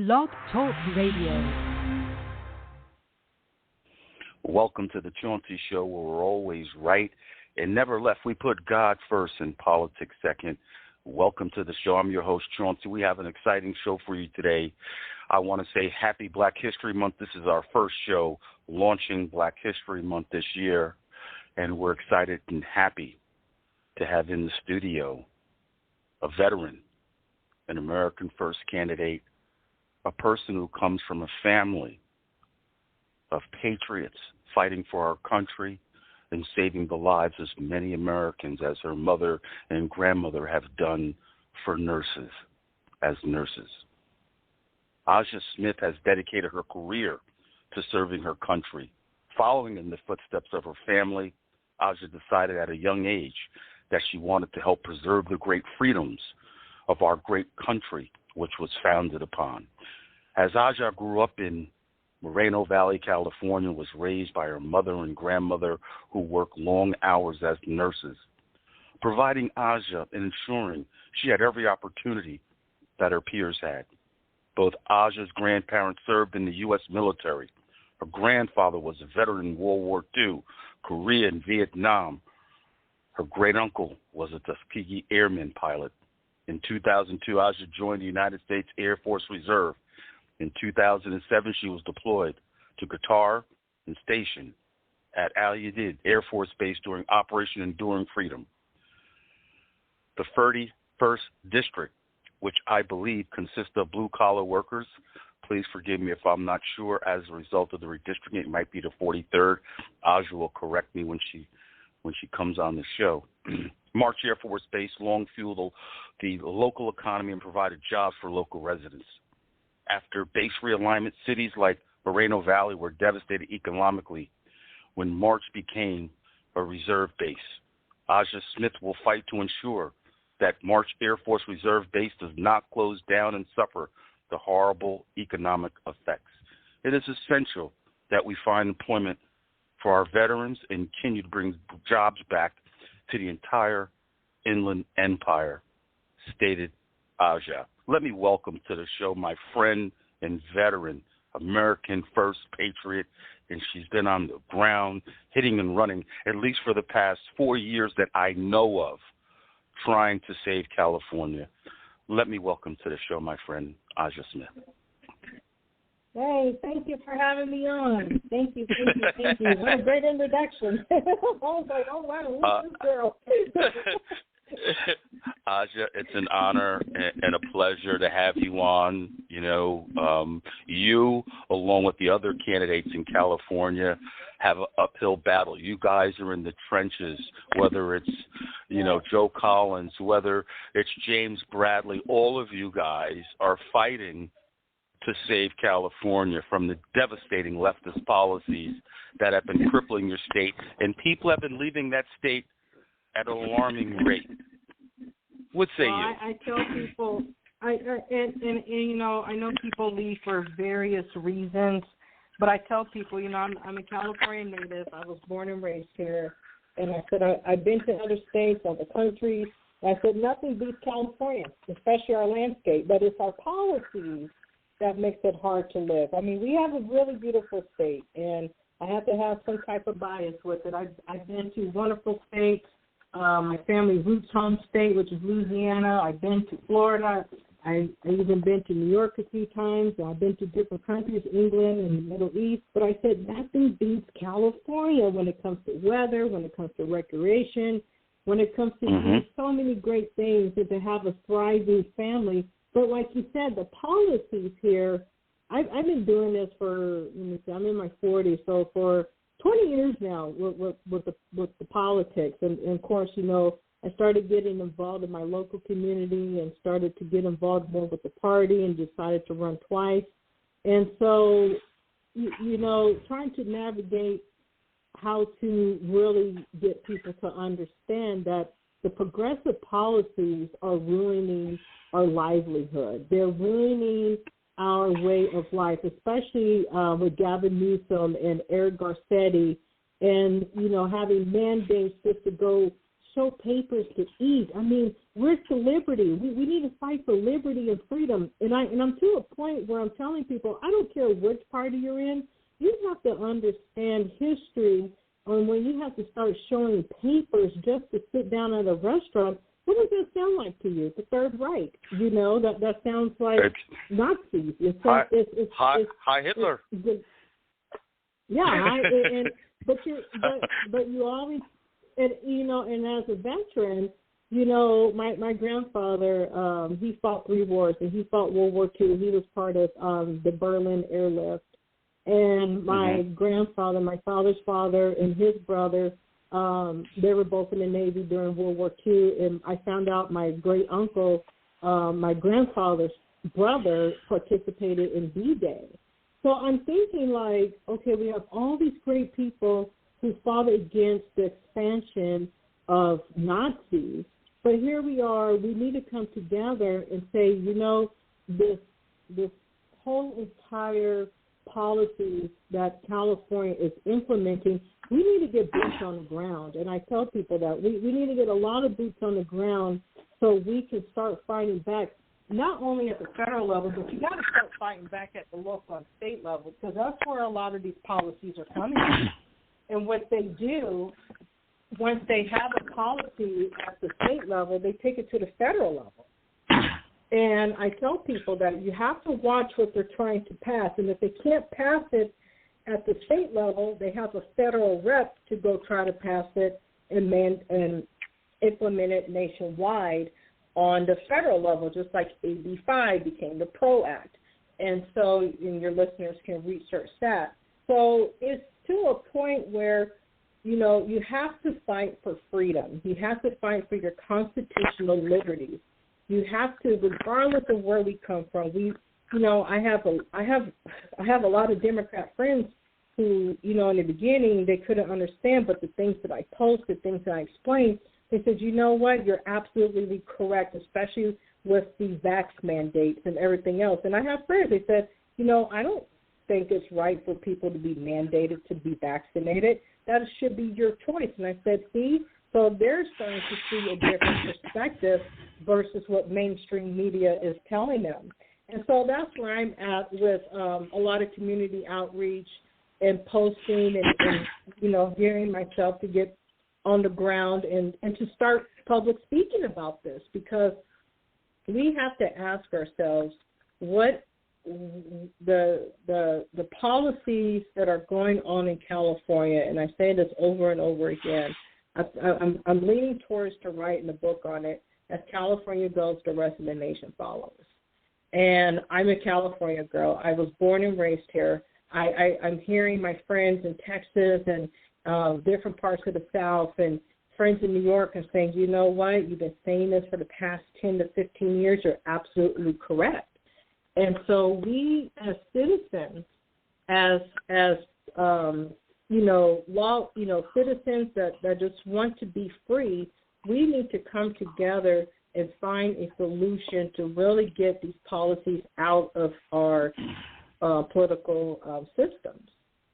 Blog Talk Radio. Welcome to the Chauncey Show, where we're always right and never left. We put God first and politics second. Welcome to the show. I'm your host, Chauncey. We have an exciting show for you today. I want to say happy Black History Month. This is our first show launching Black History Month this year, and we're excited and happy to have in the studio a veteran, an American First candidate, a person who comes from a family of patriots fighting for our country and saving the lives of many Americans, as her mother and grandmother have done for nurses, as nurses. Aja Smith has dedicated her career to serving her country. Following in the footsteps of her family, Aja decided at a young age that she wanted to help preserve the great freedoms of our great country, which was founded upon. As Aja grew up in Moreno Valley, California, was raised by her mother and grandmother who worked long hours as nurses, providing Aja and ensuring she had every opportunity that her peers had. Both Aja's grandparents served in the U.S. military. Her grandfather was a veteran in World War II, Korea, and Vietnam. Her great-uncle was a Tuskegee Airman pilot. In 2002, Aja joined the United States Air Force Reserve. In 2007, she was deployed to Qatar and stationed at Al-Udeid Air Force Base during Operation Enduring Freedom. The 31st District, which I believe consists of blue-collar workers, please forgive me if I'm not sure, as a result of the redistricting, it might be the 43rd. Aja will correct me when she comes on the show. March Air Force Base long fueled the local economy and provided jobs for local residents. After base realignment, cities like Moreno Valley were devastated economically when March became a reserve base. Aja Smith will fight to ensure that March Air Force Reserve Base does not close down and suffer the horrible economic effects. It is essential that we find employment for our veterans and continue to bring jobs back to the entire Inland Empire, stated Aja. Let me welcome to the show my friend and veteran, American First patriot, and she's been on the ground, hitting and running, at least for the past 4 years that I know of, trying to save California. Let me welcome to the show my friend, Aja Smith. Hey, thank you for having me on. Thank you. What a great introduction. I was like, oh, wow, who's this girl? Aja, it's an honor and a pleasure to have you on. You know, you, along with the other candidates in California, have an uphill battle. You guys are in the trenches, whether it's, you know, Joe Collins, whether it's James Bradley. All of you guys are fighting to save California from the devastating leftist policies that have been crippling your state. And people have been leaving that state at an alarming rate. What say you? I tell people, and you know, I know people leave for various reasons, but I tell people, you know, I'm a California native. I was born and raised here, and I said I've been to other states, other countries. I said nothing beats California, especially our landscape, but it's our policies that makes it hard to live. I mean, we have a really beautiful state, and I have to have some type of bias with it. I've been to wonderful states. My family roots home state, which is Louisiana. I've been to Florida. I've even been to New York a few times. I've been to different countries, England and the Middle East. But I said nothing beats California when it comes to weather, when it comes to recreation, when it comes to so many great things, and to have a thriving family. But like you said, the policies here, I've been doing this for, let me see, I'm in my 40s, so for 20 years now with the politics. And of course, you know, I started getting involved in my local community and started to get involved more with the party and decided to run twice. And so, you know, trying to navigate how to really get people to understand that the progressive policies are ruining our livelihood. They're ruining our way of life, especially with Gavin Newsom and Eric Garcetti, and, you know, having mandates just to go show papers to eat. I mean, where's the liberty? We need to fight for liberty and freedom. And I'm to a point where I'm telling people, I don't care which party you're in, you have to understand history on when you have to start showing papers just to sit down at a restaurant. What does that sound like to you? The Third Reich, that sounds like Nazis. Hi Hitler. But you always, and as a veteran, my grandfather, he fought 3 wars, and he fought World War II. He was part of the Berlin airlift. And my grandfather, my father's father, and his brother, they were both in the Navy during World War II. And I found out my great uncle, my grandfather's brother, participated in D-Day. So I'm thinking okay, we have all these great people who fought against the expansion of Nazis, but here we are. We need to come together and say, this whole entire policies that California is implementing, we need to get boots on the ground. And I tell people that we need to get a lot of boots on the ground so we can start fighting back, not only at the federal level, but you got to start fighting back at the local and state level, because that's where a lot of these policies are coming from. And what they do, once they have a policy at the state level, they take it to the federal level. And I tell people that you have to watch what they're trying to pass. And if they can't pass it at the state level, they have a federal rep to go try to pass it and implement it nationwide on the federal level, just like AB 5 became the PRO Act. And so your listeners can research that. So it's to a point where, you have to fight for freedom. You have to fight for your constitutional liberties. You have to, regardless of where we come from. I have a lot of Democrat friends who, in the beginning they couldn't understand, but the things that I posted, things that I explained, they said, you know what, you're absolutely correct, especially with the vax mandates and everything else. And I have friends, they said, I don't think it's right for people to be mandated to be vaccinated. That should be your choice. And I said, see, so they're starting to see a different perspective versus what mainstream media is telling them. And so that's where I'm at with a lot of community outreach and posting and gearing myself to get on the ground and to start public speaking about this, because we have to ask ourselves what the policies that are going on in California, and I say this over and over again, I'm leaning towards to writing a book on it. As California goes, the rest of the nation follows. And I'm a California girl. I was born and raised here. I'm hearing my friends in Texas and different parts of the South and friends in New York and saying, you know what, you've been saying this for the past 10 to 15 years. You're absolutely correct. And so we as citizens, as citizens that just want to be free, we need to come together and find a solution to really get these policies out of our political systems,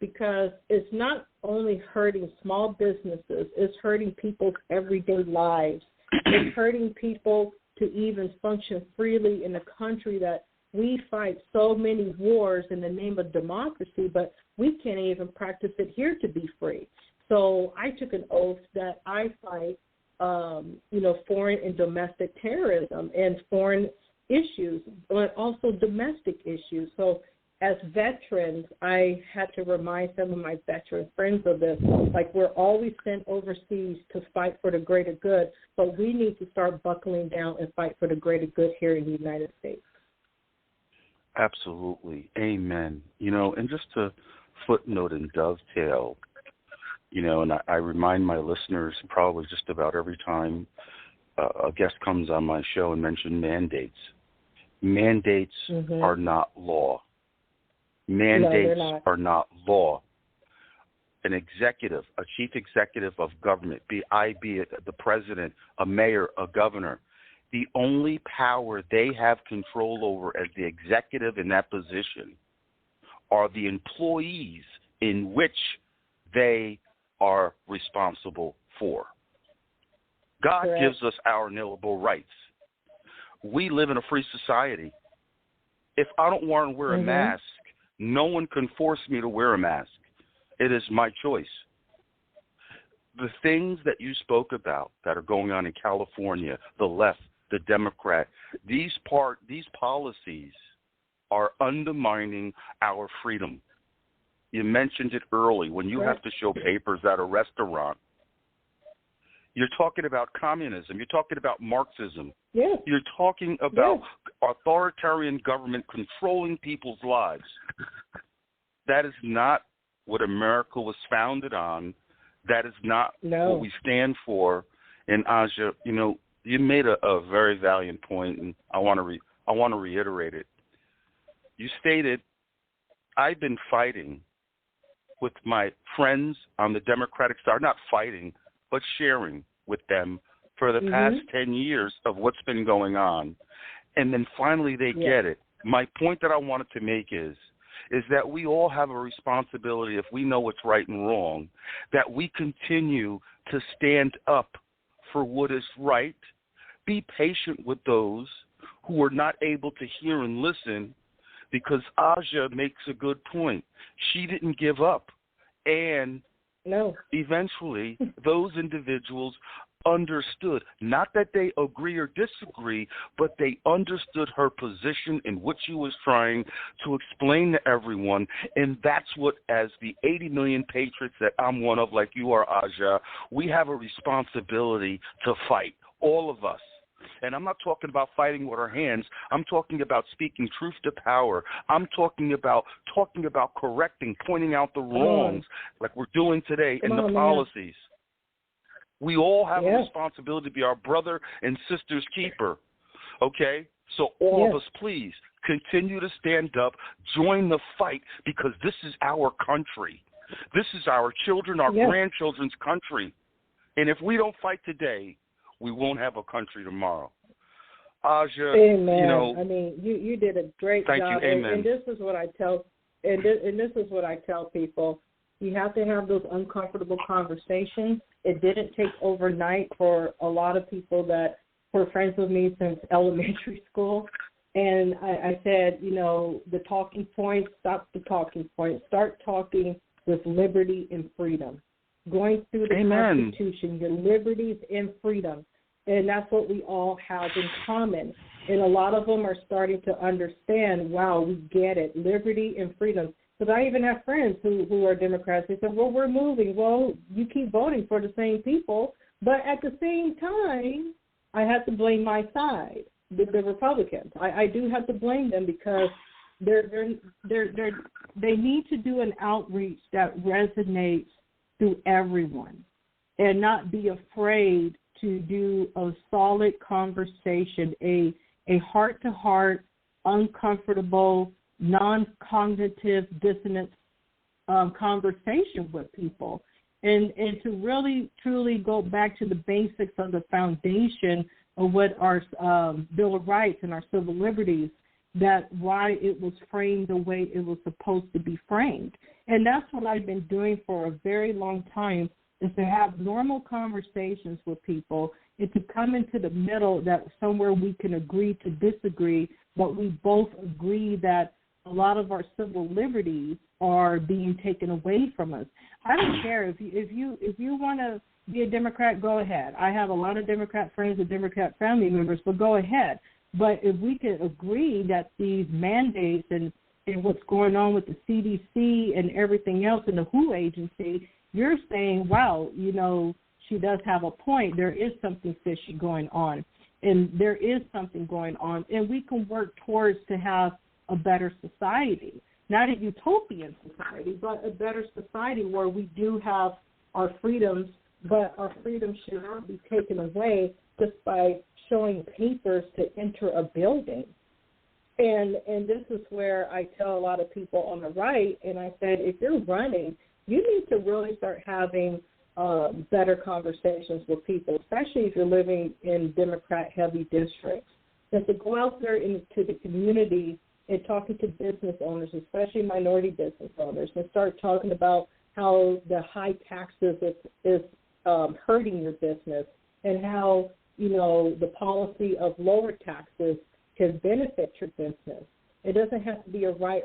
because it's not only hurting small businesses, it's hurting people's everyday lives. It's hurting people to even function freely in a country that we fight so many wars in the name of democracy, but we can't even practice it here to be free. So I took an oath that I fight, foreign and domestic terrorism and foreign issues, but also domestic issues. So as veterans, I had to remind some of my veteran friends of this. Like, we're always sent overseas to fight for the greater good, but we need to start buckling down and fight for the greater good here in the United States. Absolutely. Amen. And just to footnote and dovetail, and I remind my listeners probably just about every time a guest comes on my show and mentions mandates. Mandates are not law. Mandates are not law. An executive, a chief executive of government, be it the president, a mayor, a governor, the only power they have control over as the executive in that position are the employees in which they are responsible for. God Correct. gives us our inalienable rights. We live in a free society. If I don't want to wear a mask, no one can force me to wear a mask. It is my choice. The things that you spoke about that are going on in California, the left, the Democrat, these policies are undermining our freedom. You mentioned it early when you have to show papers at a restaurant. You're talking about communism. You're talking about Marxism. Yes. You're talking about authoritarian government controlling people's lives. That is not what America was founded on. That is not what we stand for. And Aja, you made a very valiant point, and I want to reiterate it. You stated, I've been fighting with my friends on the Democratic side, not fighting, but sharing with them for the past 10 years of what's been going on. And then finally they get it. My point that I wanted to make is that we all have a responsibility, if we know what's right and wrong, that we continue to stand up for what is right, be patient with those who are not able to hear and listen, because Aja makes a good point. She didn't give up. And eventually those individuals understood, not that they agree or disagree, but they understood her position and what she was trying to explain to everyone. And that's what, as the 80 million patriots that I'm one of, like you are, Aja, we have a responsibility to fight, all of us. And I'm not talking about fighting with our hands. I'm talking about speaking truth to power. I'm talking about correcting, pointing out the wrongs, like we're doing today in the policies. We all have a responsibility to be our brother and sister's keeper, okay? So all of us, please, continue to stand up, join the fight, because this is our country. This is our children, our grandchildren's country. And if we don't fight today, we won't have a country tomorrow. Aja, Amen. You did a great job. Thank you. Amen. And this is what I tell, and this is what I tell people. You have to have those uncomfortable conversations. It didn't take overnight for a lot of people that were friends with me since elementary school. And I said, the talking points, stop the talking points. Start talking with liberty and freedom. Going through the Constitution, your liberties and freedom. And that's what we all have in common. And a lot of them are starting to understand, wow, we get it, liberty and freedom. Because I even have friends who are Democrats. They said, well, we're moving. Well, you keep voting for the same people. But at the same time, I have to blame my side, the Republicans. I do have to blame them because they need to do an outreach that resonates to everyone and not be afraid to do a solid conversation, a heart-to-heart, uncomfortable, non-cognitive dissonance conversation with people, and to really, truly go back to the basics of the foundation of what our Bill of Rights and our civil liberties, that why it was framed the way it was supposed to be framed. And that's what I've been doing for a very long time, is to have normal conversations with people and to come into the middle, that somewhere we can agree to disagree, but we both agree that a lot of our civil liberties are being taken away from us. I don't care if you want to be a Democrat, go ahead. I have a lot of Democrat friends and Democrat family members, so go ahead. But if we can agree that these mandates and what's going on with the CDC and everything else and the WHO agency, you're saying, wow, she does have a point. There is something fishy going on, and there is something going on, and we can work towards to have a better society, not a utopian society, but a better society where we do have our freedoms, but our freedoms should not be taken away just by showing papers to enter a building. And this is where I tell a lot of people on the right, and I said, if you're running, you need to really start having better conversations with people, especially if you're living in Democrat-heavy districts. And to go out there into the community and talking to business owners, especially minority business owners, and start talking about how the high taxes is hurting your business, and how, the policy of lower taxes can benefit your business. It doesn't have to be a right